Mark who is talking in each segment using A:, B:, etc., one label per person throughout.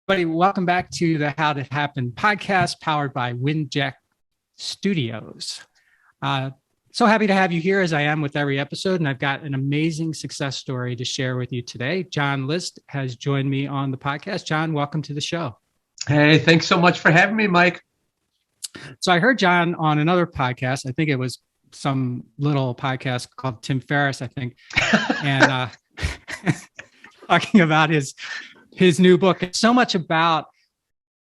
A: Everybody, welcome back to the How Did It Happen podcast powered by WINJECT Studios. So happy to have you here as I am with every episode, and I've got an amazing success story to share with you today. John List has joined me on the podcast. John, welcome to the show.
B: Hey, thanks so much for having me, Mike.
A: So I heard John on another podcast. I think it was some little podcast called Tim Ferriss, I think, and talking about his new book. It's so much about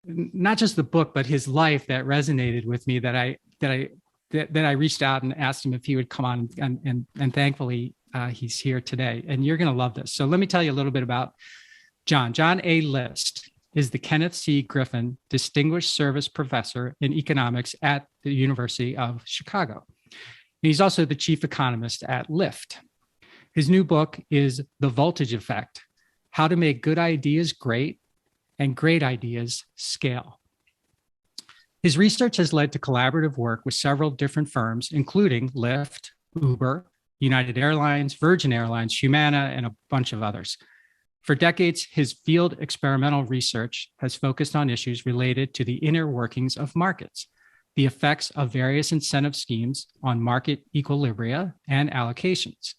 A: not just the book, but his life that resonated with me that I reached out and asked him if he would come on, and thankfully he's here today. And you're going to love this. So let me tell you a little bit about John. John A. List is the Kenneth C. Griffin Distinguished Service Professor in Economics at the University of Chicago. He's also the chief economist at Lyft. His new book is The Voltage Effect: How to Make Good Ideas Great and Great Ideas Scale. His research has led to collaborative work with several different firms, including Lyft, Uber, United Airlines, Virgin Airlines, Humana, and a bunch of others. For decades, his field experimental research has focused on issues related to the inner workings of markets, the effects of various incentive schemes on market equilibria and allocations,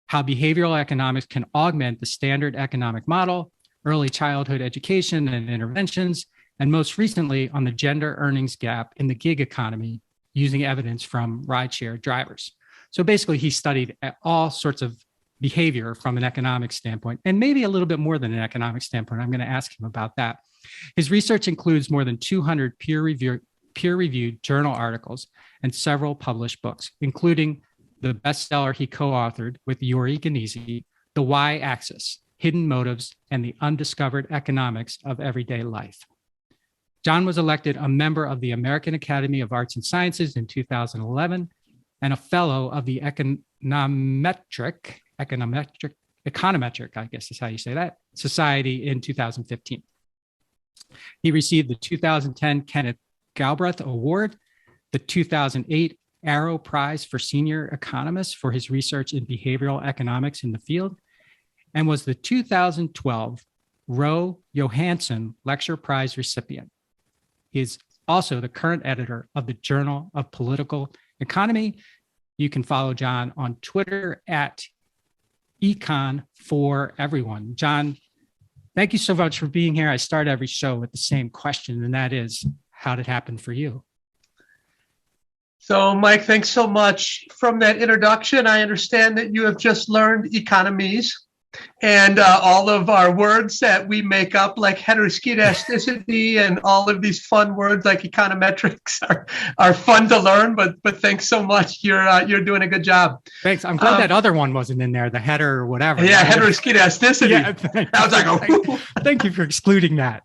A: how behavioral economics can augment the standard economic model, early childhood education and interventions, and most recently on the gender earnings gap in the gig economy using evidence from rideshare drivers. So basically, he studied all sorts of behavior from an economic standpoint, and maybe a little bit more than an economic standpoint. I'm going to ask him about that. His research includes more than 200 peer-reviewed journal articles and several published books, including the bestseller he co-authored with Juri Gnizzi, The Y-Axis: Hidden Motives and the Undiscovered Economics of Everyday Life. John was elected a member of the American Academy of Arts and Sciences in 2011 and a fellow of the econometric, I guess is how you say that, Society in 2015. He received the 2010 Kenneth Galbraith Award, the 2008 Arrow Prize for Senior Economists for his research in behavioral economics in the field, and was the 2012 Roe Johansson Lecture Prize recipient. He is also the current editor of the Journal of Political Economy. You can follow John on Twitter at econ4everyone. John, thank you so much for being here. I start every show with the same question, and that is, how did it happen for you?
B: So, Mike, thanks so much. From that introduction, I understand that you have just learned economies, and all of our words that we make up, like heteroskedasticity and all of these fun words like econometrics are fun to learn, but thanks so much. You're doing a good job.
A: Thanks. I'm glad that other one wasn't in there, the header or whatever.
B: Yeah, heteroskedasticity.
A: Yeah, I was like, thank you for excluding that.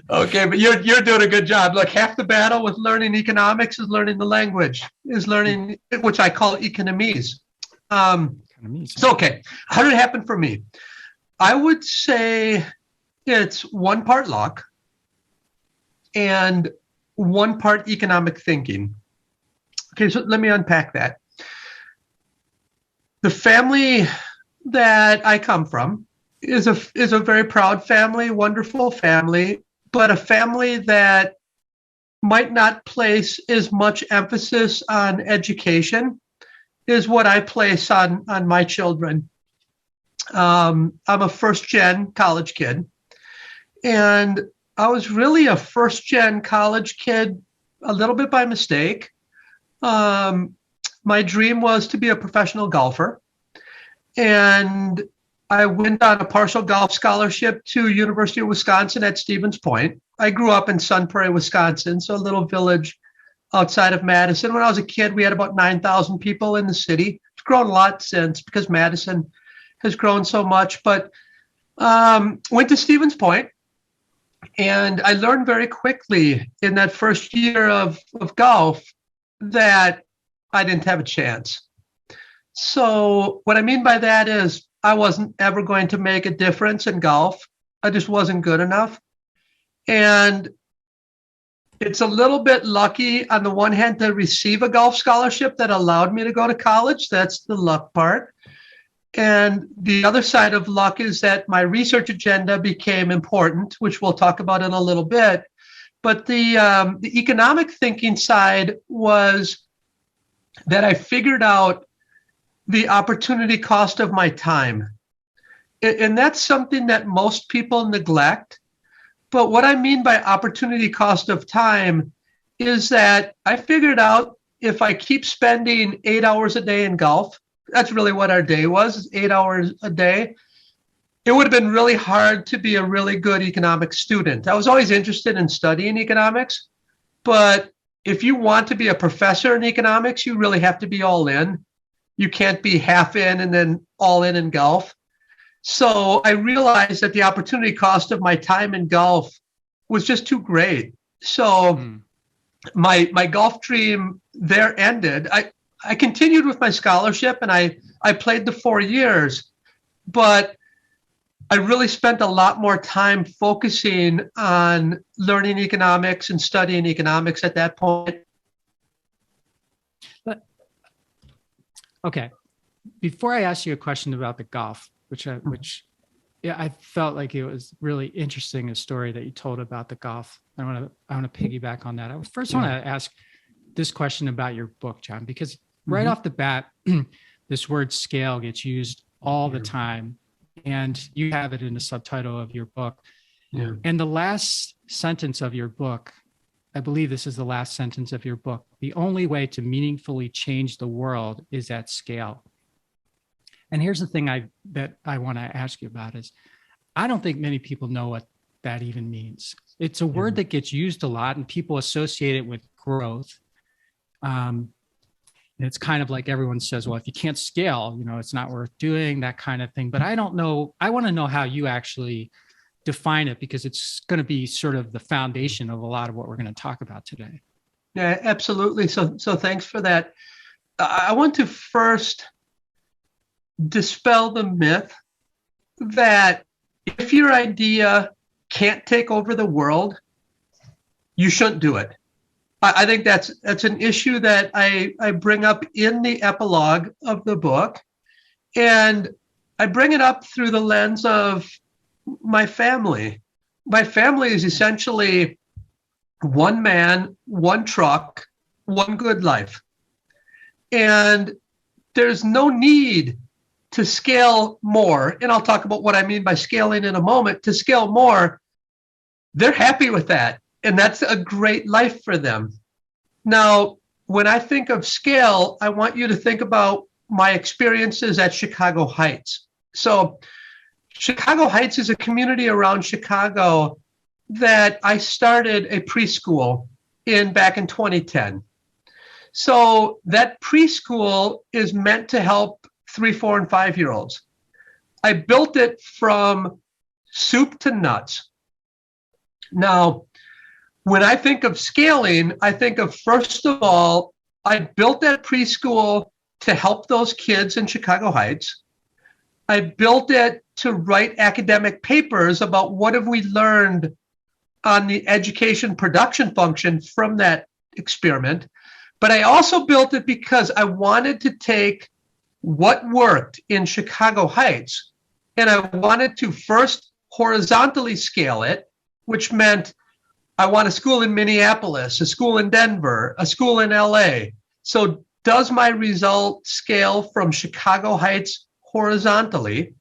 B: Okay, but you're doing a good job. Look, half the battle with learning economics is learning the language, is learning, which I call economies. So, okay, how did it happen for me? I would say it's one part luck and one part economic thinking. Okay, so let me unpack that. The family that I come from is a very proud family, wonderful family, but a family that might not place as much emphasis on education is what I place on my children. I'm a first-gen college kid, and I was really a first-gen college kid a little bit by mistake. My dream was to be a professional golfer, and I went on a partial golf scholarship to University of Wisconsin at Stevens Point. I grew up in Sun Prairie, Wisconsin, so a little village outside of Madison. When I was a kid, we had about 9,000 people in the city. It's grown a lot since because Madison has grown so much, but went to Stevens Point, and I learned very quickly in that first year of golf that I didn't have a chance. So what I mean by that is I wasn't ever going to make a difference in golf. I just wasn't good enough. And it's a little bit lucky on the one hand to receive a golf scholarship that allowed me to go to college. That's the luck part. And the other side of luck is that my research agenda became important, which we'll talk about in a little bit. But the economic thinking side was that I figured out the opportunity cost of my time. And that's something that most people neglect. But what I mean by opportunity cost of time is that I figured out if I keep spending 8 hours a day in golf, that's really what our day was, 8 hours a day, it would have been really hard to be a really good economic student. I was always interested in studying economics, but if you want to be a professor in economics, you really have to be all in. You can't be half in and then all in golf. So I realized that the opportunity cost of my time in golf was just too great. So my golf dream there ended. I continued with my scholarship and I played the 4 years, but I really spent a lot more time focusing on learning economics and studying economics at that point.
A: But, okay, before I ask you a question about the golf, which I felt like it was really interesting, a story that you told about the golf. I want to piggyback on that. I first want to ask this question about your book, John, because right off the bat, this word scale gets used all the time, and you have it in the subtitle of your book. Yeah. And the last sentence of your book, I believe this is the last sentence of your book, the only way to meaningfully change the world is at scale. And here's the thing that I want to ask you about is, I don't think many people know what that even means. It's a word that gets used a lot and people associate it with growth. And it's kind of like everyone says, well, if you can't scale, it's not worth doing, that kind of thing. But I don't know. I want to know how you actually define it, because it's going to be sort of the foundation of a lot of what we're going to talk about today.
B: Yeah, absolutely. So thanks for that. I want to first dispel the myth that if your idea can't take over the world, you shouldn't do it. I think that's an issue that I bring up in the epilogue of the book. And I bring it up through the lens of my family. My family is essentially one man, one truck, one good life. And there's no need to scale more. And I'll talk about what I mean by scaling in a moment. To scale more, they're happy with that. And that's a great life for them. Now, when I think of scale, I want you to think about my experiences at Chicago Heights. So Chicago Heights is a community around Chicago that I started a preschool back in 2010. So that preschool is meant to help 3, 4, and 5-year-olds. I built it from soup to nuts. Now, when I think of scaling, I think of, first of all, I built that preschool to help those kids in Chicago Heights. I built it to write academic papers about what have we learned on the education production function from that experiment. But I also built it because I wanted to take what worked in Chicago Heights, and I wanted to first horizontally scale it, which meant I want a school in Minneapolis, a school in Denver, a school in LA. So does my result scale from Chicago Heights horizontally?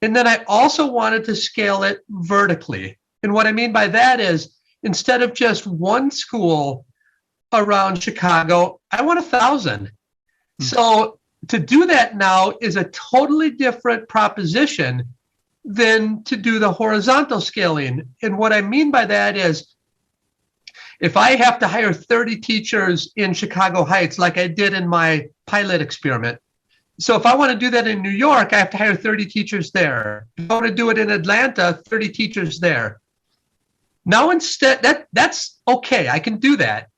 B: And then I also wanted to scale it vertically. And what I mean by that is, instead of just one school around Chicago, I want 1,000. So to do that now is a totally different proposition than to do the horizontal scaling. And what I mean by that is, if I have to hire 30 teachers in Chicago Heights, like I did in my pilot experiment, so if I want to do that in New York, I have to hire 30 teachers there. If I want to do it in Atlanta, 30 teachers there. Now instead, that's okay, I can do that.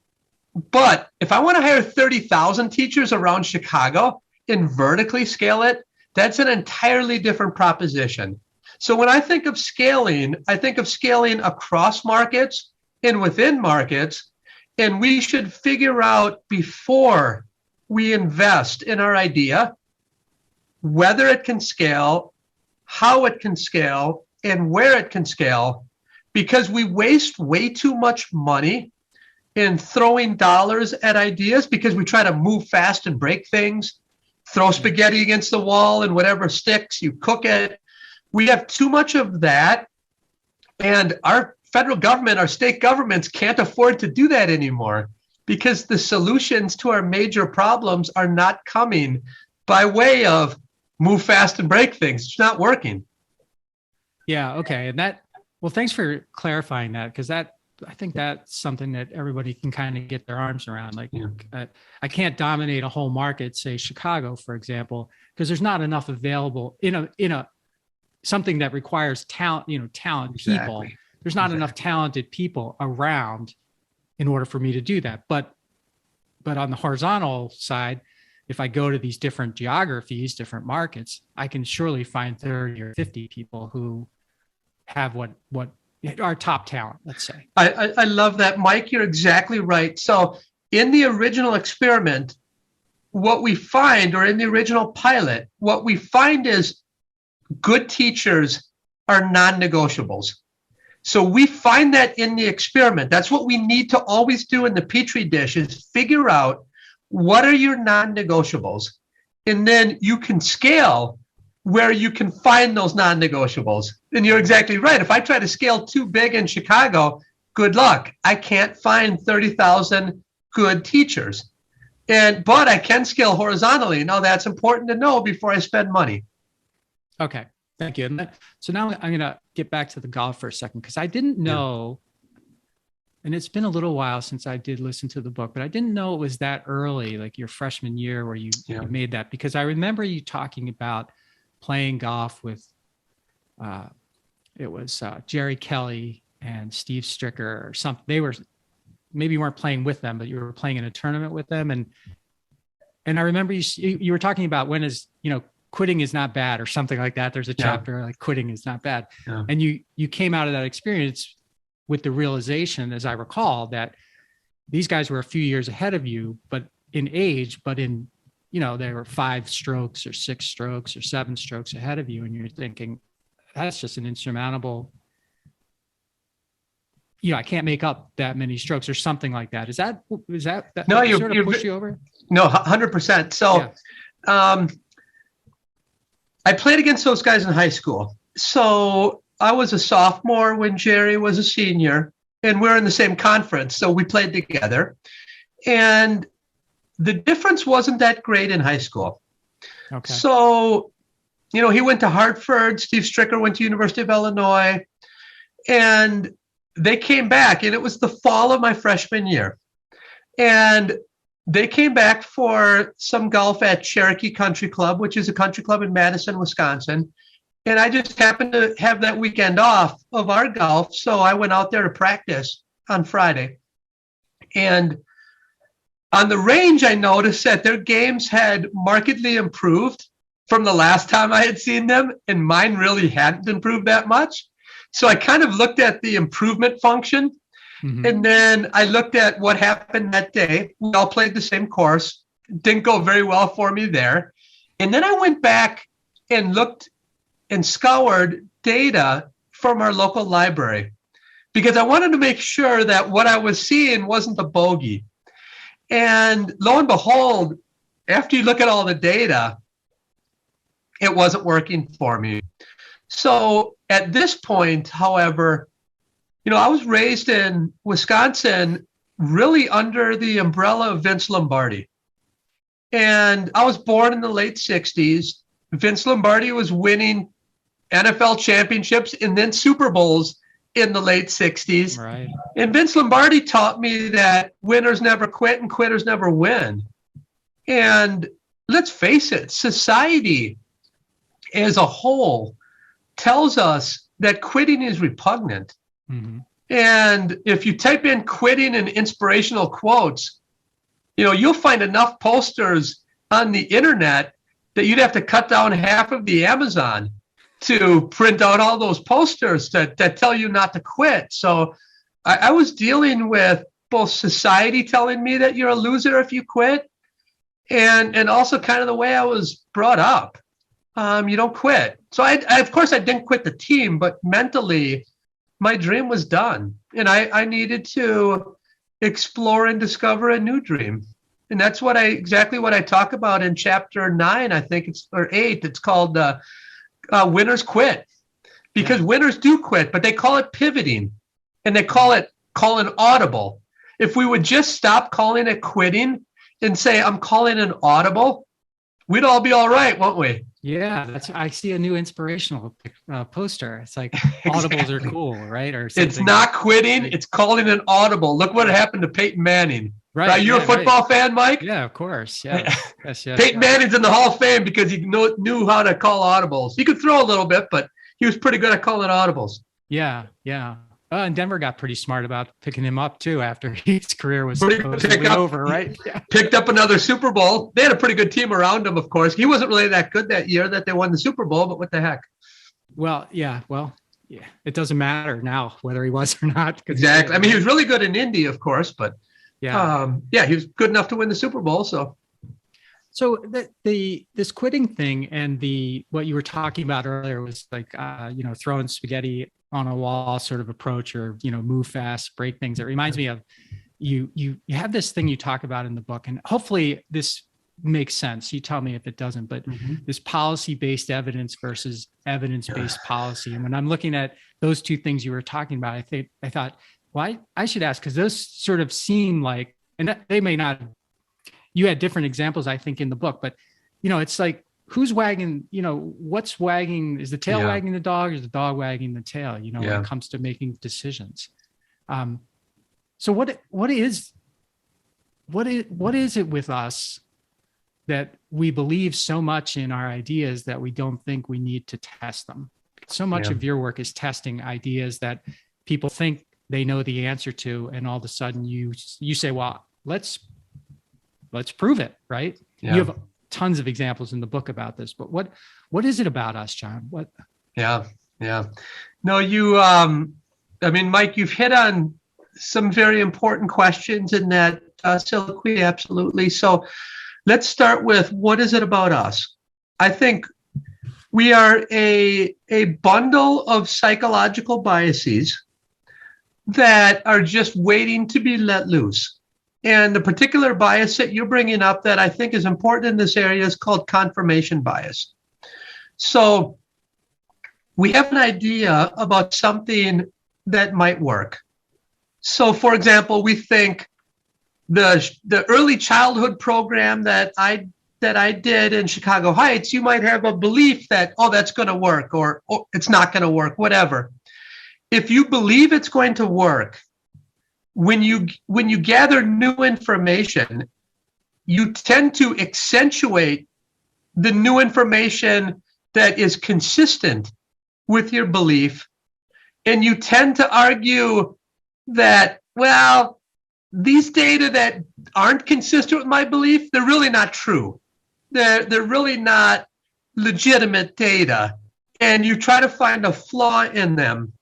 B: But if I want to hire 30,000 teachers around Chicago and vertically scale it, that's an entirely different proposition. So when I think of scaling, I think of scaling across markets and within markets, and we should figure out before we invest in our idea, whether it can scale, how it can scale, and where it can scale, because we waste way too much money in throwing dollars at ideas because we try to move fast and break things, throw spaghetti against the wall and whatever sticks, you cook it. We have too much of that. And our federal government, our state governments can't afford to do that anymore because the solutions to our major problems are not coming by way of move fast and break things. It's not working.
A: Yeah. Okay. And that, well, thanks for clarifying that, because that, I think that's something that everybody can kind of get their arms around. Like, I can't dominate a whole market, say Chicago, for example, because there's not enough available in a something that requires talent, talent people. There's not enough talented people around in order for me to do that. But on the horizontal side, if I go to these different geographies, different markets, I can surely find 30 or 50 people who have what our top talent, let's say.
B: I love that, Mike. You're exactly right. So in the original experiment, what we find, or in the original pilot, what we find is good teachers are non-negotiables. So we find that in the experiment. That's what we need to always do in the Petri dish, is figure out what are your non-negotiables. And then you can scale where you can find those non-negotiables. And you're exactly right. If I try to scale too big in Chicago, good luck. I can't find 30,000 good teachers. But I can scale horizontally. Now that's important to know before I spend money.
A: Okay, thank you. And so now I'm going to get back to the golf for a second, because I didn't know, and it's been a little while since I did listen to the book, but I didn't know it was that early, like your freshman year where you made that, because I remember you talking about playing golf with, it was Jerry Kelly and Steve Stricker or something. They were, maybe you weren't playing with them, but you were playing in a tournament with them. And I remember you were talking about when is, quitting is not bad or something like that. There's a chapter like quitting is not bad. Yeah. And you came out of that experience with the realization, as I recall, that these guys were a few years ahead of you, but in age, but in, they were 5 strokes or 6 strokes or 7 strokes ahead of you. And you're thinking, that's just an insurmountable, I can't make up that many strokes or something like that. Is that
B: no,
A: you sort of push you over?
B: No, 100%. So, I played against those guys in high school. So I was a sophomore when Jerry was a senior, and we're in the same conference. So we played together. And the difference wasn't that great in high school. Okay. So, he went to Hartford. Steve Stricker went to University of Illinois. And they came back, and it was the fall of my freshman year. And they came back for some golf at Cherokee Country Club, which is a country club in Madison, Wisconsin. And I just happened to have that weekend off of our golf. So I went out there to practice on Friday. And on the range, I noticed that their games had markedly improved from the last time I had seen them. And mine really hadn't improved that much. So I kind of looked at the improvement function. Mm-hmm. And then I looked at what happened that day. We all played the same course. Didn't go very well for me there. And then I went back and looked and scoured data from our local library, because I wanted to make sure that what I was seeing wasn't a bogey. And lo and behold, after you look at all the data, it wasn't working for me. So at this point, however, I was raised in Wisconsin really under the umbrella of Vince Lombardi. And I was born in the late 60s. Vince Lombardi was winning NFL championships and then Super Bowls in the late 60s. Right. And Vince Lombardi taught me that winners never quit and quitters never win. And let's face it, society as a whole tells us that quitting is repugnant. Mm-hmm. And if you type in quitting and inspirational quotes, you'll find enough posters on the internet that you'd have to cut down half of the Amazon to print out all those posters that tell you not to quit. So I was dealing with both society telling me that you're a loser if you quit, and also kind of the way I was brought up. you don't quit. So I of course I didn't quit the team, but mentally my dream was done. And I needed to explore and discover a new dream. And that's exactly what I talk about in chapter 9, I think or 8. It's called Winners Quit. Because winners do quit, but they call it pivoting, and they call it audible. If we would just stop calling it quitting and say, I'm calling an audible, we'd all be all right, won't we?
A: Yeah, I see a new inspirational poster. It's like audibles are cool, right? Or something.
B: It's not quitting, it's calling an audible. Look what happened to Peyton Manning.
A: Right.
B: Are you a football fan, Mike?
A: Yeah, of course. Yeah. Yes,
B: Peyton Manning's in the Hall of Fame because he knew how to call audibles. He could throw a little bit, but he was pretty good at calling audibles.
A: Yeah. And Denver got pretty smart about picking him up too after his career was over, right? Yeah.
B: Picked up another Super Bowl. They had a pretty good team around him, of course. He wasn't really that good that year that they won the Super Bowl, but what the heck?
A: Well, yeah. It doesn't matter now whether he was or not.
B: Exactly. I mean, he was really good in Indy, of course, but he was good enough to win the Super Bowl.
A: So this quitting thing and what you were talking about earlier was like throwing spaghetti on a wall sort of approach, or move fast, break things. It reminds me of you have this thing you talk about in the book, and hopefully this makes sense. You tell me if it doesn't, but this policy-based evidence versus evidence-based policy. And when I'm looking at those two things you were talking about, I thought, well, I should ask, because those sort of seem like, and they may not. You had different examples, I think, in the book, but it's like, who's wagging, what's wagging? Is the tail wagging the dog, or is the dog wagging the tail, when it comes to making decisions? So what is it with us that we believe so much in our ideas that we don't think we need to test them? So much of your work is testing ideas that people think they know the answer to, and all of a sudden you say, well, let's prove it, right? You have tons of examples in the book about this, but what is it about us, John? What?
B: Yeah. No, Mike, you've hit on some very important questions in that soliloquy, absolutely. So let's start with, what is it about us? I think we are a bundle of psychological biases that are just waiting to be let loose. And the particular bias that you're bringing up that I think is important in this area is called confirmation bias. So we have an idea about something that might work. So, for example, we think the early childhood program that I did in Chicago Heights, you might have a belief that, that's going to work, or it's not going to work, whatever. If you believe it's going to work, when you gather new information, you tend to accentuate the new information that is consistent with your belief, and you tend to argue that, well, these data that aren't consistent with my belief, they're really not true. They're really not legitimate data, and you try to find a flaw in them.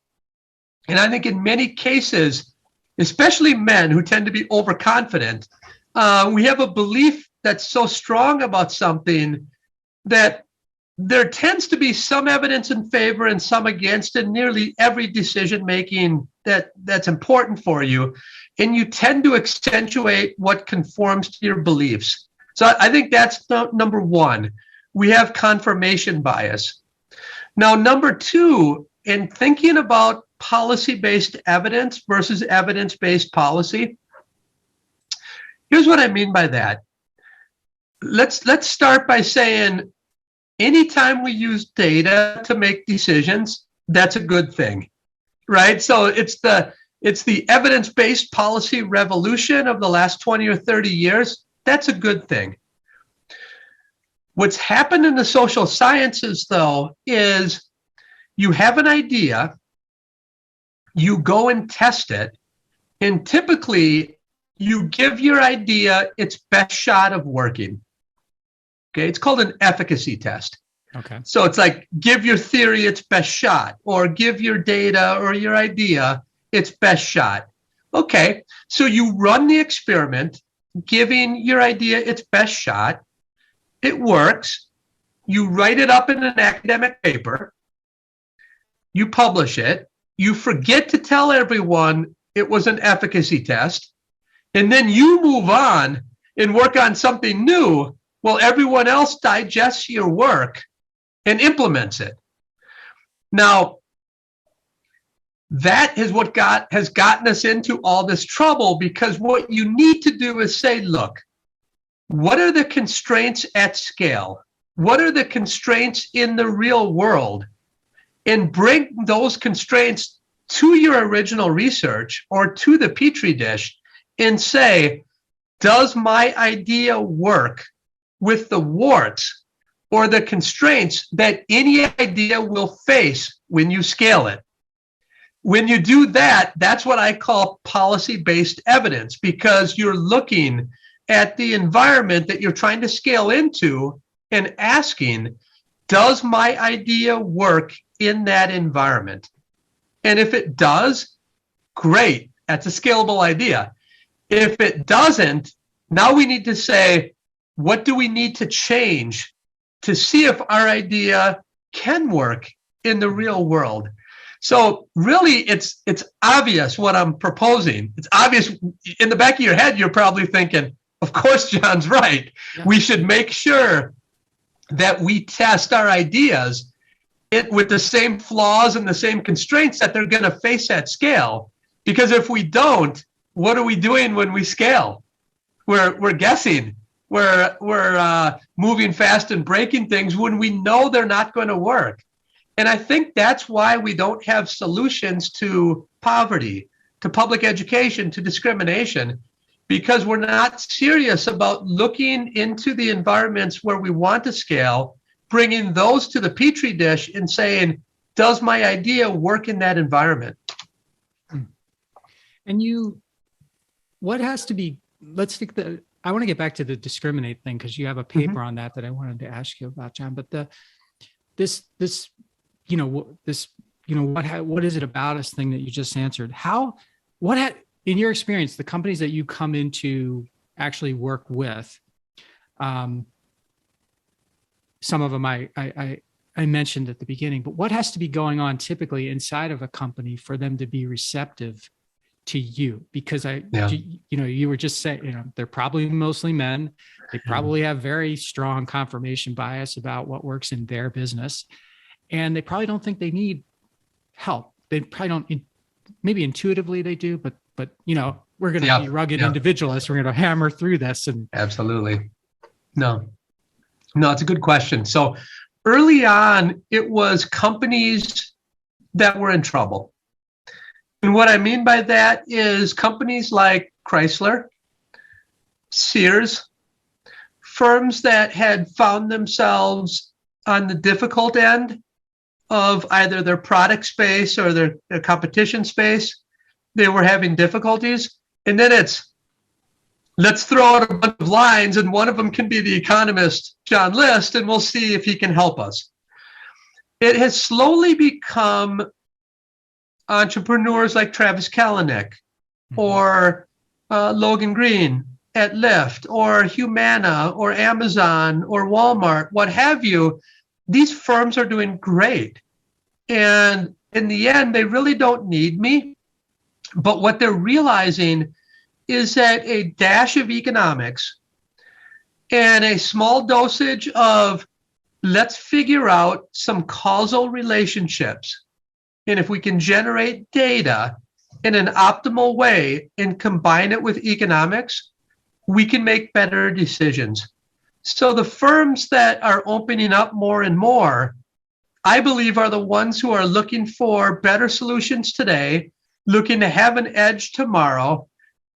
B: And I think in many cases, especially men who tend to be overconfident, we have a belief that's so strong about something that there tends to be some evidence in favor and some against in nearly every decision making that's important for you. And you tend to accentuate what conforms to your beliefs. So I think that's number one. We have confirmation bias. Now, number two, in thinking about policy-based evidence versus evidence-based policy, here's what I mean by that. Let's start by saying, anytime we use data to make decisions, that's a good thing, right? So it's the evidence-based policy revolution of the last 20 or 30 years. That's a good thing. What's happened in the social sciences, though, is you have an idea, you go and test it, and typically you give your idea its best shot of working. Okay, it's called an efficacy test.
A: Okay.
B: So it's like, give your theory its best shot, or give your data or your idea its best shot. Okay, so you run the experiment, giving your idea its best shot. It works. you write it up in an academic paper, you publish it, you forget to tell everyone it was an efficacy test, and then you move on and work on something new while everyone else digests your work and implements it. Now, that is what has gotten us into all this trouble, because what you need to do is say, look, what are the constraints at scale? What are the constraints in the real world? And bring those constraints to your original research or to the Petri dish and say, does my idea work with the warts or the constraints that any idea will face when you scale it? When you do that, that's what I call policy-based evidence, because you're looking at the environment that you're trying to scale into and asking, does my idea work in that environment? And if it does, great, that's a scalable idea. If it doesn't, now we need to say, what do we need to change to see if our idea can work in the real world? So really, it's obvious what I'm proposing. It's obvious in the back of your head. You're probably thinking, of course, John's right. Yeah. We should make sure that we test our ideas with the same flaws and the same constraints that they're going to face at scale. Because if we don't, what are we doing when we scale? We're guessing. We're moving fast and breaking things when we know they're not going to work. And I think that's why we don't have solutions to poverty, to public education, to discrimination, because we're not serious about looking into the environments where we want to scale, bringing those to the Petri dish and saying, does my idea work in that environment?
A: And what has to be, I want to get back to the discriminate thing, because you have a paper on that I wanted to ask you about, John. But what is it about us thing that you just answered? In your experience, the companies that you come into actually work with, some of them I mentioned at the beginning, but what has to be going on typically inside of a company for them to be receptive to you? Because you were just saying, they're probably mostly men. They probably have very strong confirmation bias about what works in their business. And they probably don't think they need help. They probably don't, maybe intuitively they do, but we're going to be rugged individualists. We're going to hammer through this. And
B: absolutely. No, it's a good question. So early on, it was companies that were in trouble. And what I mean by that is companies like Chrysler, Sears, firms that had found themselves on the difficult end of either their product space or their competition space. They were having difficulties. And then let's throw out a bunch of lines, and one of them can be the economist, John List, and we'll see if he can help us. It has slowly become entrepreneurs like Travis Kalanick or Logan Green at Lyft or Humana or Amazon or Walmart, what have you. These firms are doing great. And in the end, they really don't need me. But what they're realizing is that a dash of economics and a small dosage of let's figure out some causal relationships. And if we can generate data in an optimal way and combine it with economics, we can make better decisions. So the firms that are opening up more and more, I believe, are the ones who are looking for better solutions today, looking to have an edge tomorrow.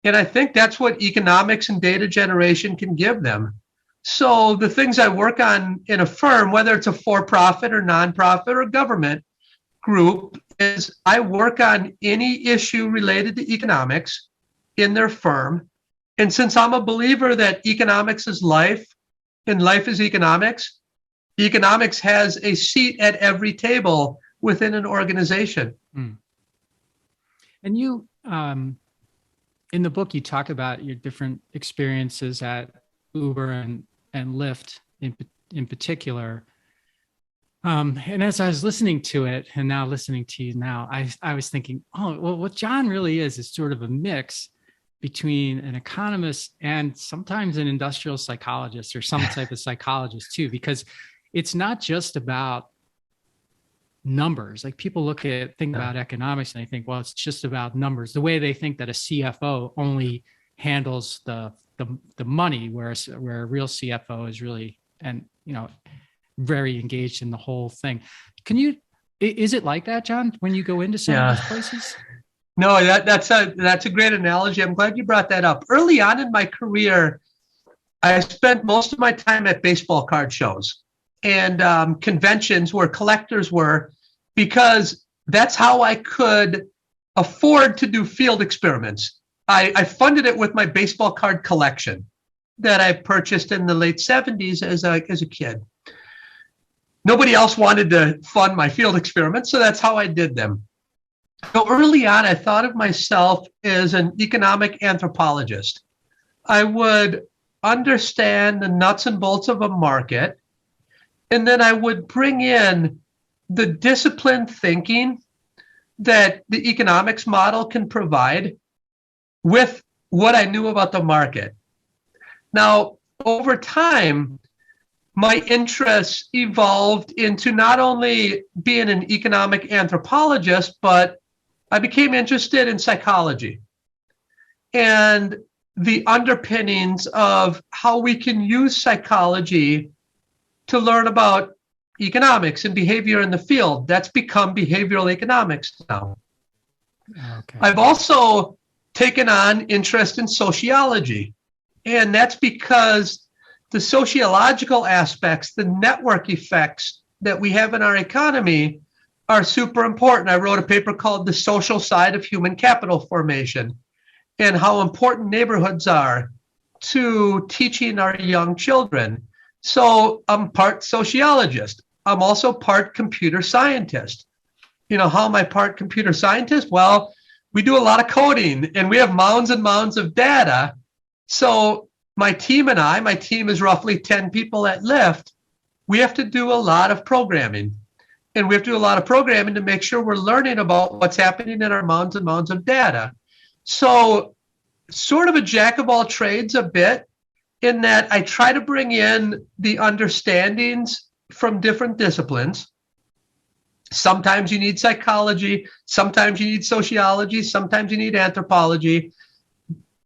B: And I think that's what economics and data generation can give them. So the things I work on in a firm, whether it's a for-profit or nonprofit or government group, is I work on any issue related to economics in their firm. And since I'm a believer that economics is life and life is economics, economics has a seat at every table within an organization.
A: And you, in the book, you talk about your different experiences at Uber and Lyft in particular. And as I was listening to it and now listening to you now, I was thinking, oh, well, what John really is sort of a mix between an economist and sometimes an industrial psychologist or some type of psychologist too, because it's not just about numbers. Like people think about economics and they think, well, it's just about numbers. The way they think that a CFO only handles the money, whereas where a real CFO is really, and very engaged in the whole thing. Is it like that, John, when you go into some of these places?
B: No, that's a great analogy. I'm glad you brought that up. Early on in my career, I spent most of my time at baseball card shows and conventions where collectors were, because that's how I could afford to do field experiments. I funded it with my baseball card collection that I purchased in the late 70s as a kid. Nobody else wanted to fund my field experiments, so that's how I did them. So early on, I thought of myself as an economic anthropologist. I would understand the nuts and bolts of a market, and then I would bring in the disciplined thinking that the economics model can provide with what I knew about the market. Now, over time, my interests evolved into not only being an economic anthropologist, but I became interested in psychology and the underpinnings of how we can use psychology to learn about economics and behavior in the field. That's become behavioral economics now. Okay. I've also taken on interest in sociology, and that's because the sociological aspects, the network effects that we have in our economy are super important. I wrote a paper called The Social Side of Human Capital Formation and how important neighborhoods are to teaching our young children. So I'm part sociologist. I'm also part computer scientist. How am I part computer scientist? Well, we do a lot of coding and we have mounds and mounds of data. So my team is roughly 10 people at Lyft. We have to do a lot of programming. And we have to do a lot of programming to make sure we're learning about what's happening in our mounds and mounds of data. So sort of a jack of all trades a bit, in that I try to bring in the understandings from different disciplines. Sometimes you need psychology, sometimes you need sociology, sometimes you need anthropology,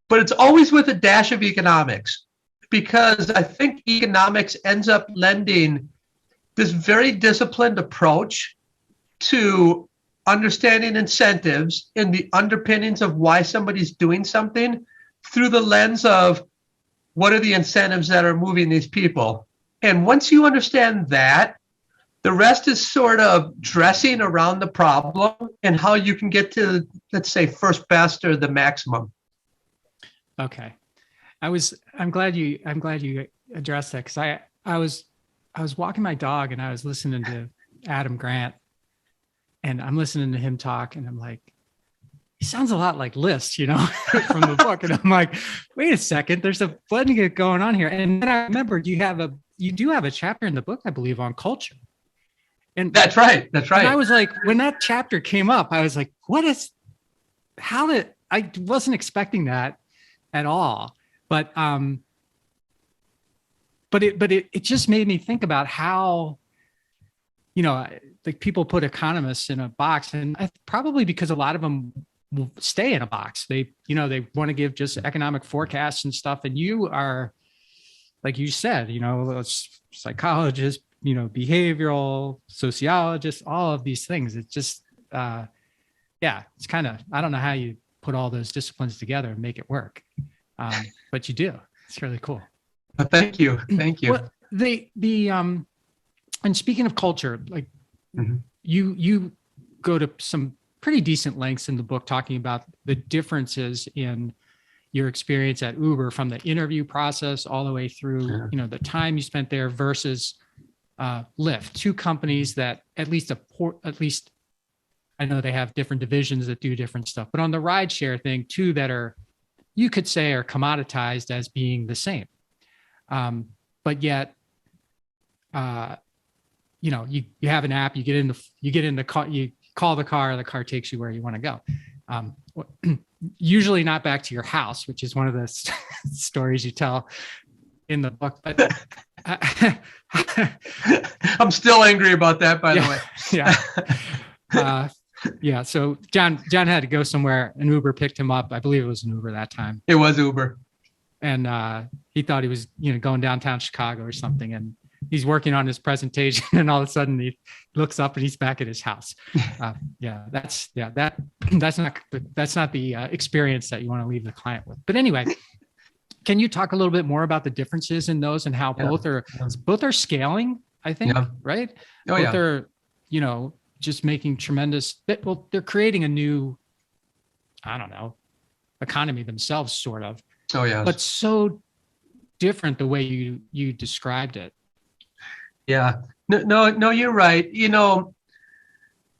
B: but it's always with a dash of economics, because I think economics ends up lending this very disciplined approach to understanding incentives and the underpinnings of why somebody's doing something through the lens of what are the incentives that are moving these people. And once you understand that, the rest is sort of dressing around the problem and how you can get to, let's say, first best or the maximum.
A: Okay. I'm glad you addressed that, because I was walking my dog and I was listening to Adam Grant, and I'm listening to him talk, and I'm like, he sounds a lot like List, from the book. And I'm like, wait a second, there's a blending going on here. And then I remembered you do have a chapter in the book, I believe, on culture. And
B: that's right. And
A: I was like, when that chapter came up, I was like, I wasn't expecting that at all. But it just made me think about how, like people put economists in a box, and probably because a lot of them will stay in a box. They want to give just economic forecasts and stuff. And you are, like you said, a psychologist, behavioral sociologist, all of these things. It's just, it's kind of, I don't know how you put all those disciplines together and make it work. But you do. It's really cool.
B: Thank you. Well,
A: and speaking of culture, like you go to some pretty decent lengths in the book talking about the differences in your experience at Uber, from the interview process all the way through, the time you spent there versus Lyft, two companies that at least I know they have different divisions that do different stuff, but on the rideshare thing, two that you could say are commoditized as being the same. But yet you have an app, you get in the car, you call the car takes you where you want to go. Usually not back to your house, which is one of the stories you tell in the book. But
B: I'm still angry about that, by the way.
A: Yeah. So John had to go somewhere. An Uber picked him up. I believe it was an Uber that time.
B: It was Uber.
A: And he thought he was, going downtown Chicago or something. And he's working on his presentation, and all of a sudden he looks up and he's back at his house. That's not the experience that you want to leave the client with. But anyway, can you talk a little bit more about the differences in those and how both are scaling, I think, right? Both are, just making tremendous, they're creating a new, economy themselves, sort of.
B: Oh yeah.
A: But so different the way you described it.
B: Yeah. No, you're right. I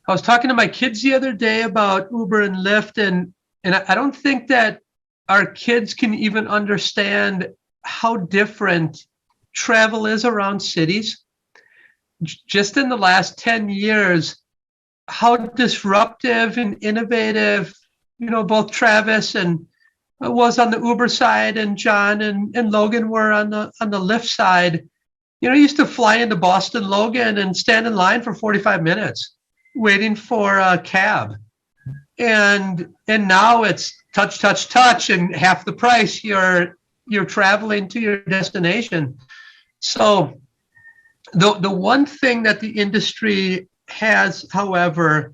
B: was talking to my kids the other day about Uber and Lyft, and I don't think that our kids can even understand how different travel is around cities. Just in the last 10 years, how disruptive and innovative, both Travis and was on the Uber side, and John and Logan were on the Lyft side. I used to fly into Boston, Logan, and stand in line for 45 minutes waiting for a cab. And now it's touch, and half the price you're traveling to your destination. So the one thing that the industry has, however,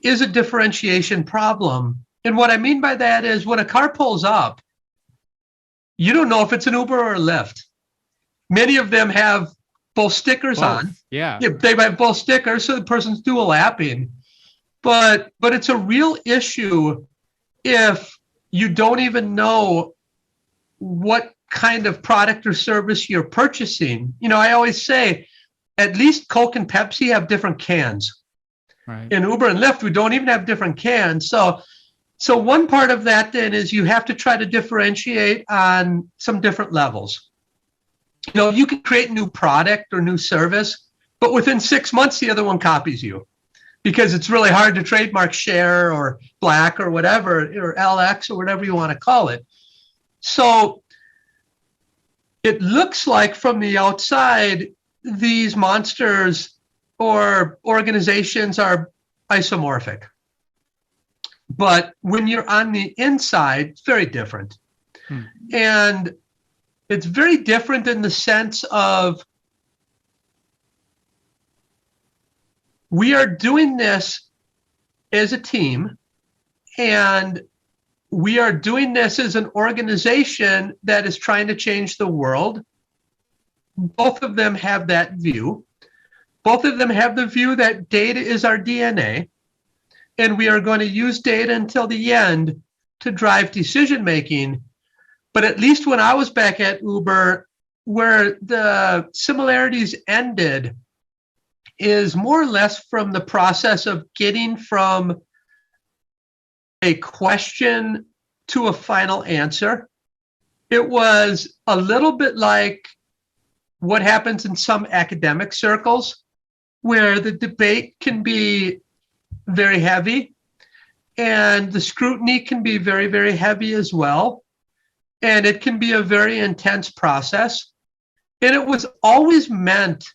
B: is a differentiation problem. And what I mean by that is when a car pulls up, you don't know if it's an Uber or a Lyft. Many of them have both stickers on.
A: Yeah.
B: They have both stickers, so the person's dual lapping. But it's a real issue if you don't even know what kind of product or service you're purchasing. I always say, at least Coke and Pepsi have different cans.
A: Right.
B: In Uber and Lyft, we don't even have different cans. So one part of that then is you have to try to differentiate on some different levels. You can create a new product or new service, but within 6 months, the other one copies you because it's really hard to trademark Share or Black or whatever, or LX or whatever you want to call it. So it looks like from the outside, these monsters or organizations are isomorphic. But when you're on the inside, it's very different. And it's very different in the sense of we are doing this as a team, and we are doing this as an organization that is trying to change the world. Both of them have that view. Both of them have the view that data is our DNA, and we are going to use data until the end to drive decision making. But at least when I was back at Uber, where the similarities ended is more or less from the process of getting from a question to a final answer. It was a little bit like what happens in some academic circles, where the debate can be very heavy and the scrutiny can be very, very heavy as well. And it can be a very intense process. And it was always meant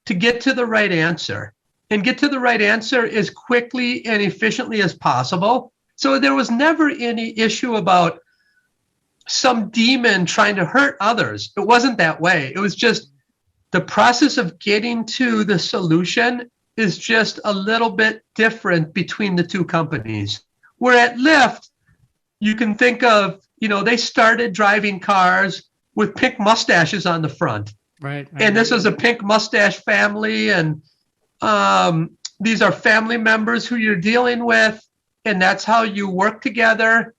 B: to get to the right answer and get to the right answer as quickly and efficiently as possible. So there was never any issue about some demon trying to hurt others. It wasn't that way. It was just the process of getting to the solution is just a little bit different between the two companies. Where at Lyft, you can think of, they started driving cars with pink mustaches on the front.
A: Right.
B: And this is a pink mustache family. And these are family members who you're dealing with. And that's how you work together.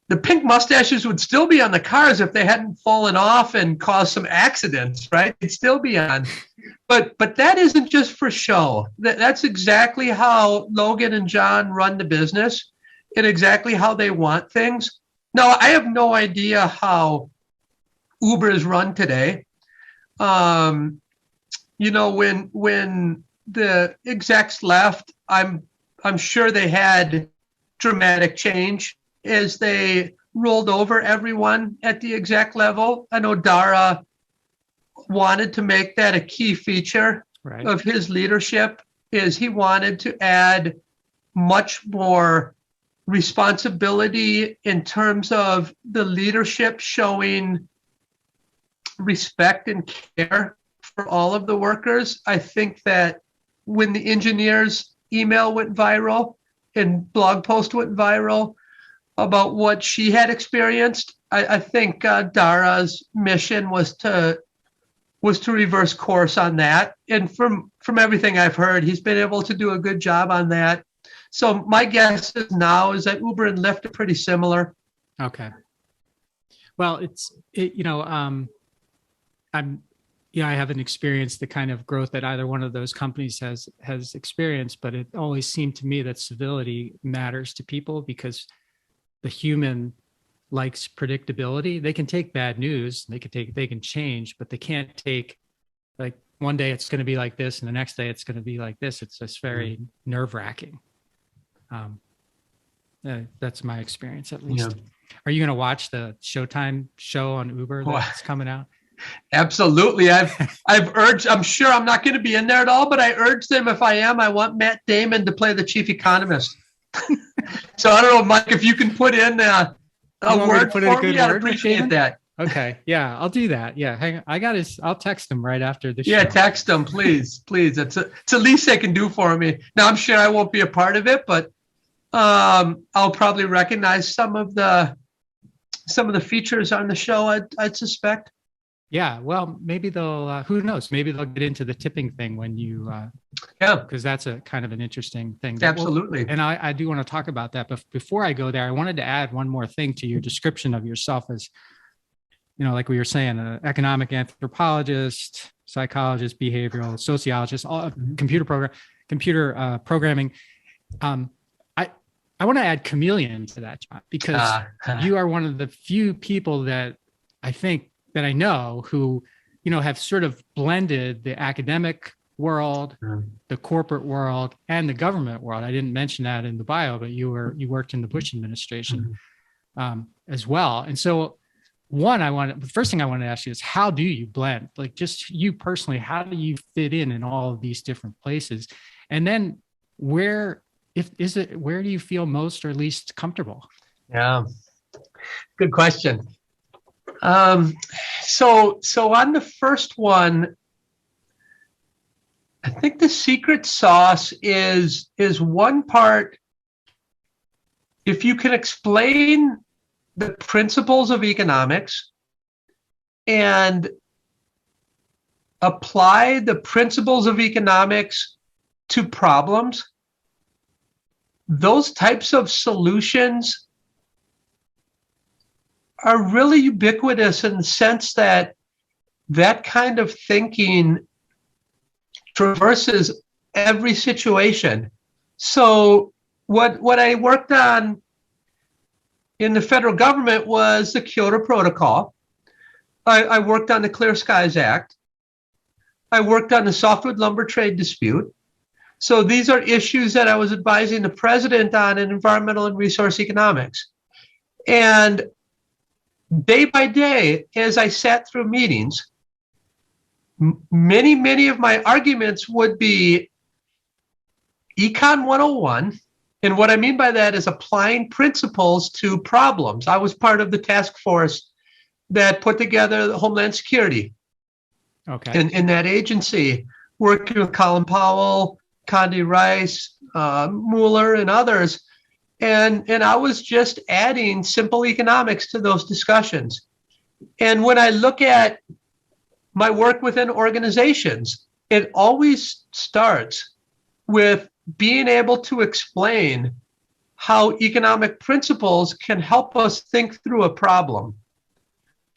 B: The pink mustaches would still be on the cars if they hadn't fallen off and caused some accidents, right? They'd still be on. But that isn't just for show. That's exactly how Logan and John run the business and exactly how they want things. Now, I have no idea how Uber is run today. when the execs left, I'm sure they had dramatic change as they rolled over everyone at the exec level. I know Dara wanted to make that a key feature of his leadership, is he wanted to add much more responsibility in terms of the leadership showing respect and care for all of the workers. I think that when the engineer's email went viral and blog post went viral about what she had experienced, I think Dara's mission was to reverse course on that. And from everything I've heard, he's been able to do a good job on that. So my guess is that Uber and Lyft are pretty similar.
A: Okay. Well, I haven't experienced the kind of growth that either one of those companies has experienced, but it always seemed to me that civility matters to people, because the human likes predictability. They can take bad news, they can change, but they can't take, like, one day it's going to be like this and the next day it's going to be like this. It's just very nerve-wracking. That's my experience, at least. Yeah. Are you going to watch the Showtime show on Uber that's coming out?
B: Absolutely. I've urged, I'm sure I'm not going to be in there at all, but I urged them, if I am, I want Matt Damon to play the chief economist. So I don't know, Mike, if you can put in a word for me, I'd appreciate that.
A: Okay. Yeah, I'll do that. Yeah. Hang on. I'll text him right after the show.
B: Yeah, text him, please. Please. It's the least they can do for me. Now, I'm sure I won't be a part of it, but I'll probably recognize some of the features on the show, I'd suspect.
A: Yeah, well, maybe they'll, who knows, maybe they'll get into the tipping thing when you, because that's a kind of an interesting thing.
B: Absolutely.
A: And I do want to talk about that. But before I go there, I wanted to add one more thing to your description of yourself as, like we were saying, an economic anthropologist, psychologist, behavioral sociologist, all computer programming. I want to add chameleon to that, John, because you are one of the few people that I know who, have sort of blended the academic world, the corporate world, and the government world. I didn't mention that in the bio, but you worked in the Bush administration as well. And so the first thing I want to ask you is, how do you blend? Like, just you personally, how do you fit in all of these different places? And then where do you feel most or least comfortable?
B: Yeah, good question. So on the first one, I think the secret sauce is one part, if you can explain the principles of economics and apply the principles of economics to problems, those types of solutions are really ubiquitous in the sense that that kind of thinking traverses every situation. So what I worked on in the federal government was the Kyoto Protocol. I worked on the Clear Skies Act. I worked on the softwood lumber trade dispute. So these are issues that I was advising the president on in environmental and resource economics. And day by day, as I sat through meetings, many of my arguments would be Econ 101. And what I mean by that is applying principles to problems. I was part of the task force that put together the Homeland Security.
A: Okay.
B: In that agency, working with Colin Powell, Condi Rice, Mueller, and others. And I was just adding simple economics to those discussions. And when I look at my work within organizations, it always starts with being able to explain how economic principles can help us think through a problem.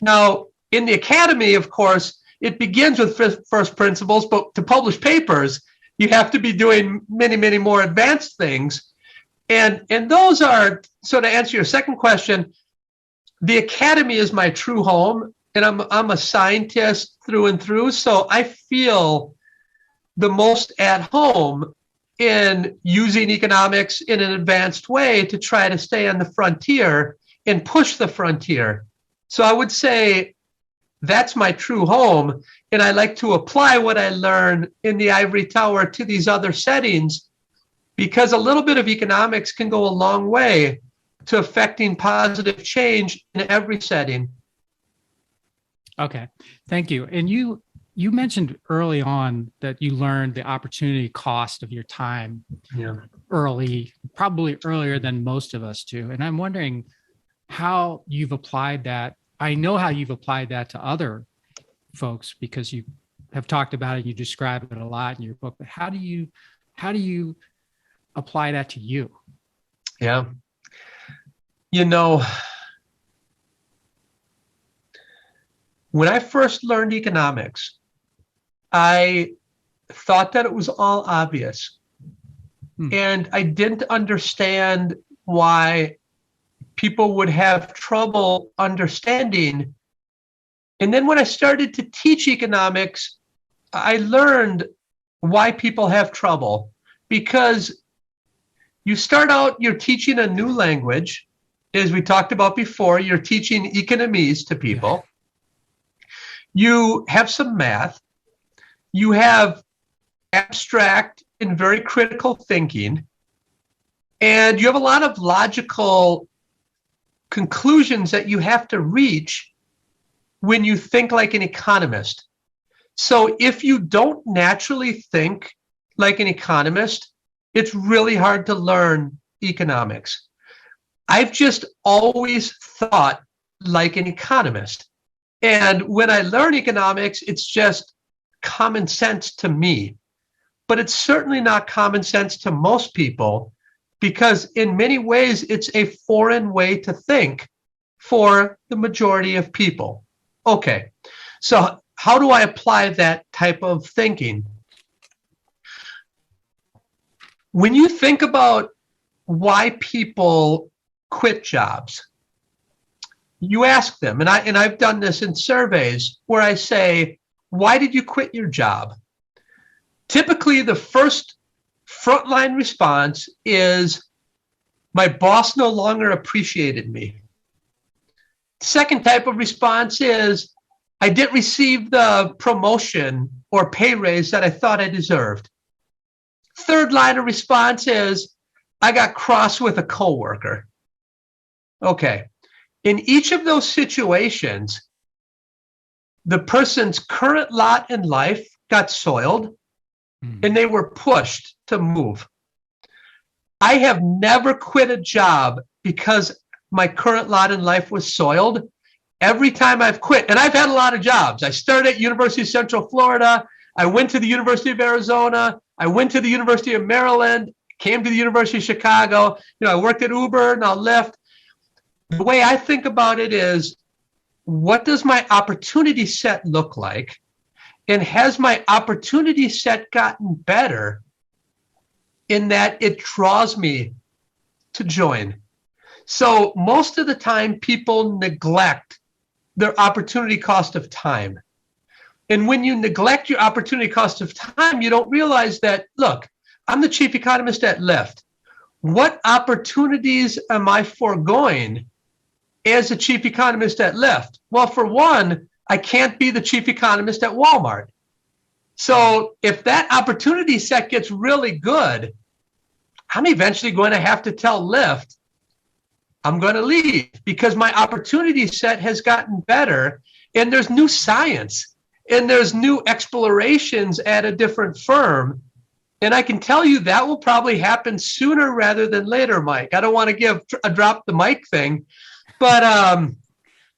B: Now, in the academy, of course, it begins with first principles, but to publish papers, you have to be doing many more advanced things. And those are, so to answer your second question, the academy is my true home, and I'm a scientist through and through. So I feel the most at home in using economics in an advanced way to try to stay on the frontier and push the frontier. So I would say that's my true home. And I like to apply what I learn in the ivory tower to these other settings, because a little bit of economics can go a long way to affecting positive change in every setting.
A: Okay, thank you. And you mentioned early on that you learned the opportunity cost of your time early, probably earlier than most of us do. And I'm wondering how you've applied that. I know how you've applied that to other folks because you have talked about it, you describe it a lot in your book, but how do you apply that to you?
B: Yeah. You know, when I first learned economics, I thought that it was all obvious. And I didn't understand why people would have trouble understanding. And then when I started to teach economics, I learned why people have trouble. Because you start out, you're teaching a new language. As we talked about before, you're teaching economese to people. You have some math. You have abstract and very critical thinking. And you have a lot of logical conclusions that you have to reach when you think like an economist. So if you don't naturally think like an economist, it's really hard to learn economics. I've just always thought like an economist. And when I learn economics, it's just common sense to me. But it's certainly not common sense to most people, because in many ways, it's a foreign way to think for the majority of people. Okay, so how do I apply that type of thinking? When you think about why people quit jobs, you ask them, and I've done this in surveys where I say, why did you quit your job? Typically, the first frontline response is, my boss no longer appreciated me. Second type of response is, I didn't receive the promotion or pay raise that I thought I deserved. Third line of response is, I got cross with a coworker. Okay. In each of those situations, the person's current lot in life got soiled and they were pushed to move. I have never quit a job because my current lot in life was soiled. Every time I've quit, and I've had a lot of jobs. I started at University of Central Florida. I went to the University of Arizona. I went to the University of Maryland, came to the University of Chicago. I worked at Uber, now Lyft. The way I think about it is, what does my opportunity set look like? And has my opportunity set gotten better in that it draws me to join? So most of the time, people neglect their opportunity cost of time. And when you neglect your opportunity cost of time, you don't realize that, look, I'm the chief economist at Lyft. What opportunities am I foregoing as a chief economist at Lyft? Well, for one, I can't be the chief economist at Walmart. So if that opportunity set gets really good, I'm eventually going to have to tell Lyft, I'm going to leave because my opportunity set has gotten better and there's new science and there's new explorations at a different firm. And I can tell you that will probably happen sooner rather than later, Mike. I don't want to give a drop the mic thing, but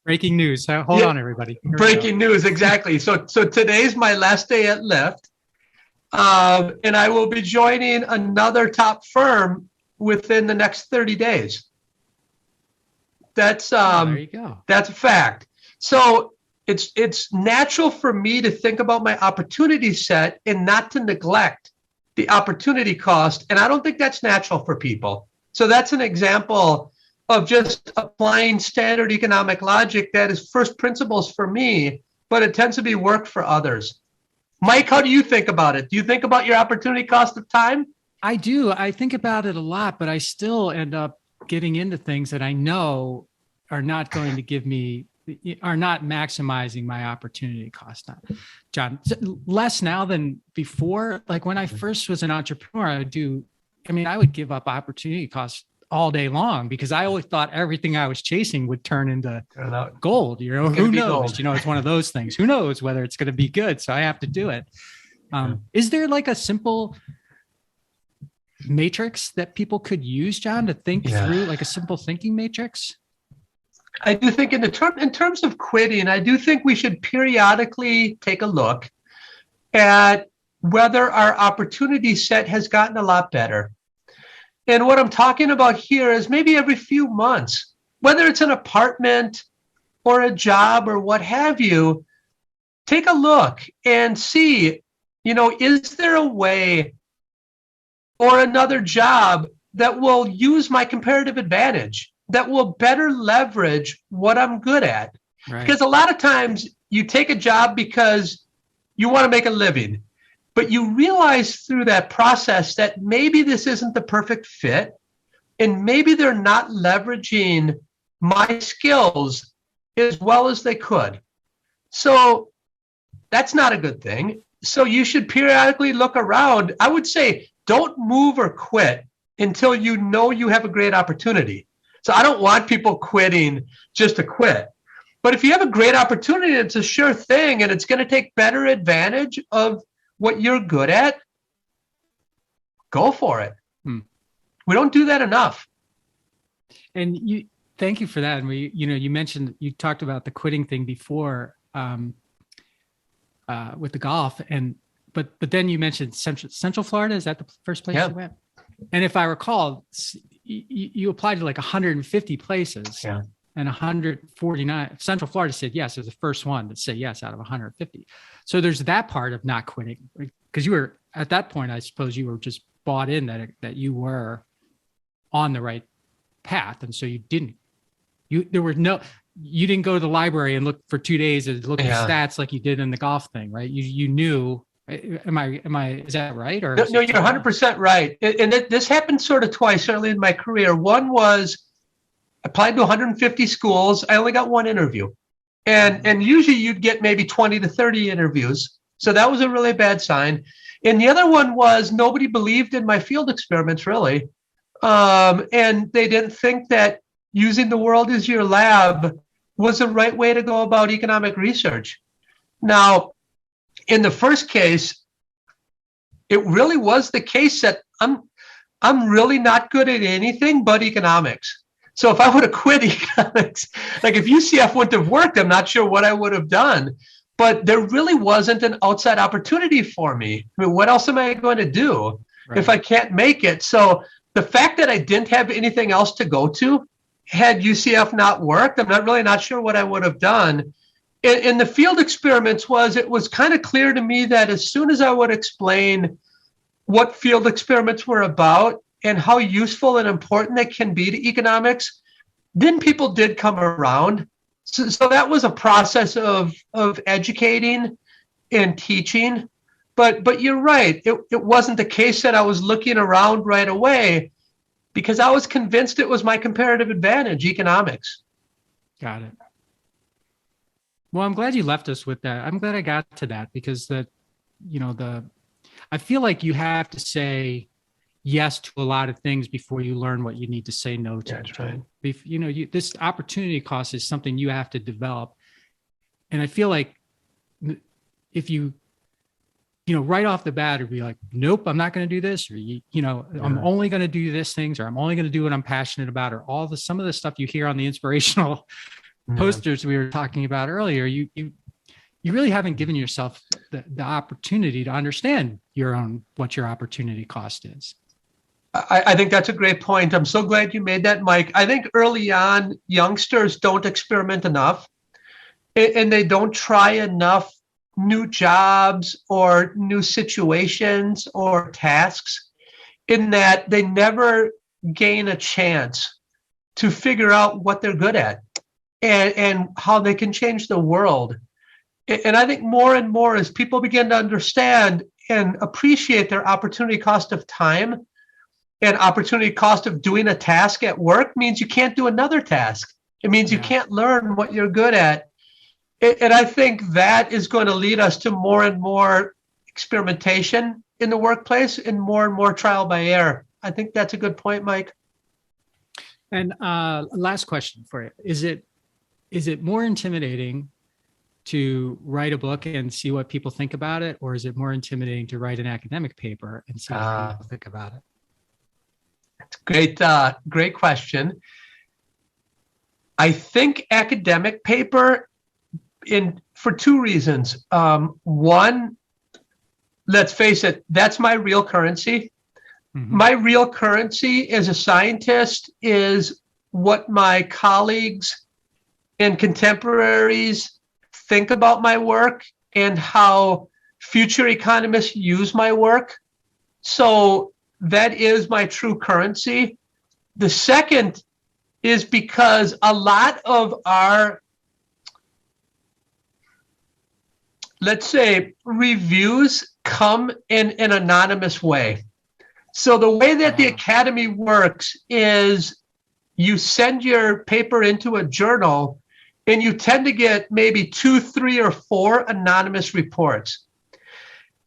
A: breaking news. Hold on, everybody.
B: Breaking news, exactly. So today's my last day at Lyft, and I will be joining another top firm within the next 30 days. That's there you go. That's a fact. So it's natural for me to think about my opportunity set and not to neglect the opportunity cost. And I don't think that's natural for people. So that's an example of just applying standard economic logic that is first principles for me, but it tends to be work for others. Mike, how do you think about it? Do you think about your opportunity cost of time?
A: I do. I think about it a lot, but I still end up getting into things that I know are not going to give me, are not maximizing my opportunity cost. John, less now than before. Like when I first was an entrepreneur, I would give up opportunity costs all day long because I always thought everything I was chasing would turn into gold. You know, who knows? Gold. You know, it's one of those things. Who knows whether it's going to be good? So I have to do it. Is there like a simple matrix that people could use, John, to think through, like a simple thinking matrix?
B: I do think in terms of quitting, I do think we should periodically take a look at whether our opportunity set has gotten a lot better. And what I'm talking about here is maybe every few months, whether it's an apartment or a job or what have you, take a look and see, you know, is there a way or another job that will use my comparative advantage, that will better leverage what I'm good at? Right. Because a lot of times you take a job because you want to make a living, but you realize through that process that maybe this isn't the perfect fit, and maybe they're not leveraging my skills as well as they could. So that's not a good thing. So you should periodically look around. I would say don't move or quit until you know you have a great opportunity. So I don't want people quitting just to quit. But if you have a great opportunity, it's a sure thing, and it's going to take better advantage of what you're good at, go for it. We don't do that enough.
A: And thank you for that. And you talked about the quitting thing before with the golf, but then you mentioned Central Florida. Is that the first place you went? And if I recall, you applied to like 150 places. Yeah. And 149, Central Florida said yes. It was the first one to say yes out of 150. So there's that part of not quitting, because you were at that point, I suppose you were just bought in that you were on the right path. And so you didn't go to the library and look for 2 days and look at stats like you did in the golf thing, right? You knew. Is that right? Or
B: no, you're 100% right. And this happened sort of twice early in my career. One was I applied to 150 schools. I only got one interview. And usually you'd get maybe 20 to 30 interviews. So that was a really bad sign. And the other one was nobody believed in my field experiments, really. And they didn't think that using the world as your lab was the right way to go about economic research. Now, in the first case, it really was the case that I'm really not good at anything but economics. So if I would have quit economics, like if UCF wouldn't have worked, I'm not sure what I would have done. But there really wasn't an outside opportunity for me. I mean, what else am I going to do if I can't make it? So the fact that I didn't have anything else to go to, had UCF not worked, I'm not sure what I would have done. In the field experiments it was kind of clear to me that as soon as I would explain what field experiments were about and how useful and important they can be to economics, then people did come around. So that was a process of educating and teaching. But you're right. It wasn't the case that I was looking around right away, because I was convinced it was my comparative advantage, economics.
A: Got it. Well, I'm glad you left us with that. I'm glad I got to that, because I feel like you have to say yes to a lot of things before you learn what you need to say no to.
B: That's right.
A: This opportunity cost is something you have to develop. And I feel like if you right off the bat, or be like, nope, I'm not going to do this, or, I'm only going to do this things, or I'm only going to do what I'm passionate about, or some of the stuff you hear on the inspirational posters we were talking about earlier, you really haven't given yourself the opportunity to understand what your opportunity cost is.
B: I think that's a great point. I'm so glad you made that, Mike. I think early on, youngsters don't experiment enough, and they don't try enough new jobs or new situations or tasks, in that they never gain a chance to figure out what they're good at and how they can change the world. And I think more and more as people begin to understand and appreciate their opportunity cost of time and opportunity cost of doing a task at work means you can't do another task. It means you can't learn what you're good at. And I think that is going to lead us to more and more experimentation in the workplace and more trial by error. I think that's a good point, Mike.
A: And last question for you. Is it more intimidating to write a book and see what people think about it? Or is it more intimidating to write an academic paper and see what people think about it?
B: That's great question. I think academic paper for two reasons. One, let's face it, that's my real currency. Mm-hmm. My real currency as a scientist is what my colleagues and contemporaries think about my work and how future economists use my work. So that is my true currency. The second is because a lot of our, let's say, reviews come in an anonymous way. So the way that the Academy works is you send your paper into a journal and you tend to get maybe 2, 3, or 4 anonymous reports.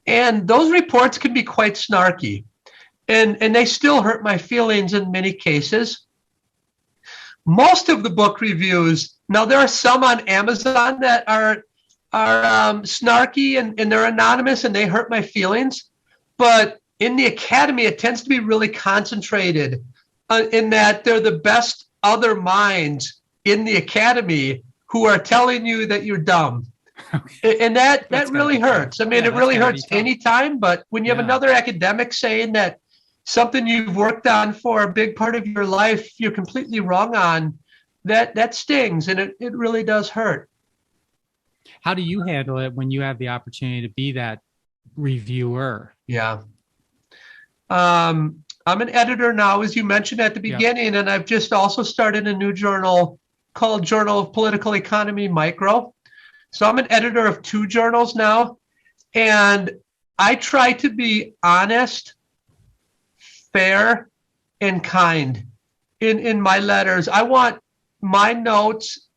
B: And those reports can be quite snarky. And they still hurt my feelings in many cases. Most of the book reviews, now there are some on Amazon that are snarky and they're anonymous and they hurt my feelings. But in the Academy, it tends to be really concentrated in that they're the best other minds in the Academy who are telling you that you're dumb. And that really hurts. I mean, it really hurts anytime, but when you have another academic saying that something you've worked on for a big part of your life, you're completely wrong on, that stings, and it really does hurt.
A: How do you handle it when you have the opportunity to be that reviewer?
B: Yeah. I'm an editor now, as you mentioned at the beginning, and I've just also started a new journal called Journal of Political Economy Micro. So I'm an editor of 2 journals now, and I try to be honest, fair, and kind in my letters. I want my notes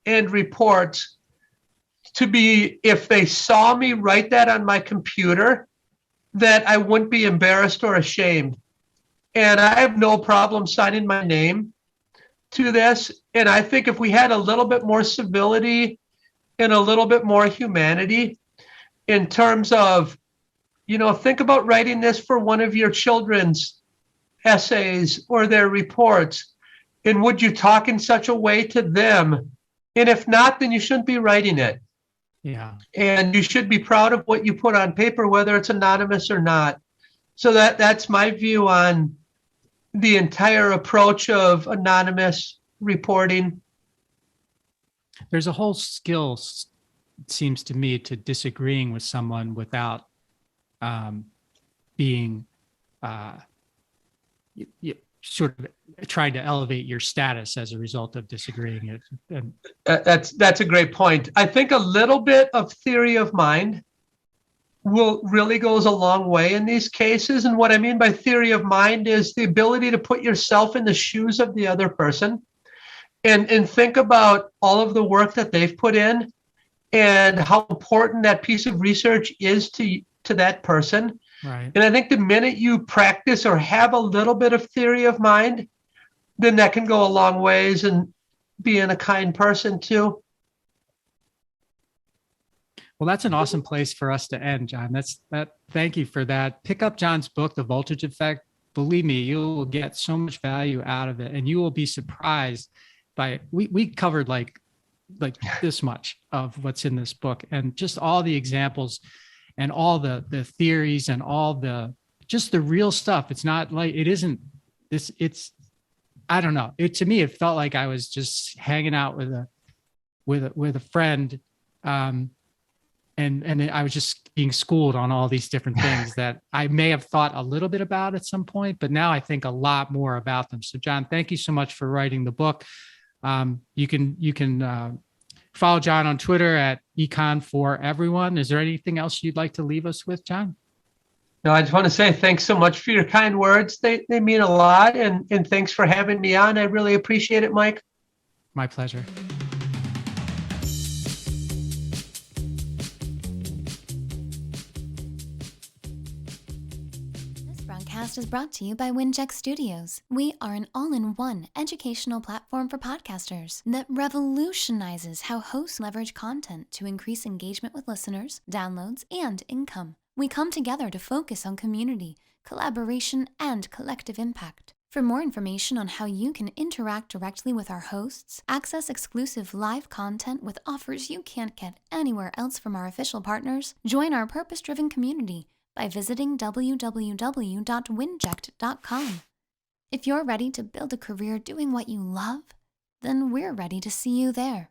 B: and reports to be, if they saw me write that on my computer, that I wouldn't be embarrassed or ashamed. And I have no problem signing my name to this. And I think if we had a little bit more civility and a little bit more humanity in terms of, think about writing this for one of your children's essays or their reports. And would you talk in such a way to them? And if not, then you shouldn't be writing it.
A: Yeah.
B: And you should be proud of what you put on paper, whether it's anonymous or not. So that's my view on the entire approach of anonymous reporting.
A: There's a whole skill, it seems to me, to disagreeing with someone without being sort of trying to elevate your status as a result of disagreeing.
B: That's a great point. I think a little bit of theory of mind really goes a long way in these cases. And what I mean by theory of mind is the ability to put yourself in the shoes of the other person and think about all of the work that they've put in and how important that piece of research is to that person.
A: Right.
B: And I think the minute you practice or have a little bit of theory of mind, then that can go a long ways in being a kind person too.
A: Well, that's an awesome place for us to end, John. Thank you for that. Pick up John's book, The Voltage Effect. Believe me, you will get so much value out of it, and you will be surprised by we covered like this much of what's in this book, and just all the examples and all the theories and all just the real stuff. It's not like, it isn't this, I don't know. To me, it felt like I was just hanging out with a friend. And I was just being schooled on all these different things that I may have thought a little bit about at some point, but now I think a lot more about them. So John, thank you so much for writing the book. You can follow John on Twitter econ for everyone. Is there anything else you'd like to leave us with, John?
B: No, I just want to say thanks so much for your kind words. They mean a lot. And thanks for having me on. I really appreciate it, Mike.
A: My pleasure.
C: Podcast is brought to you by WINJECT Studios. We are an all-in-one educational platform for podcasters that revolutionizes how hosts leverage content to increase engagement with listeners, downloads, and income. We come together to focus on community, collaboration, and collective impact. For more information on how you can interact directly with our hosts, access exclusive live content with offers you can't get anywhere else from our official partners, join our purpose-driven community by visiting www.winject.com. If you're ready to build a career doing what you love, then we're ready to see you there.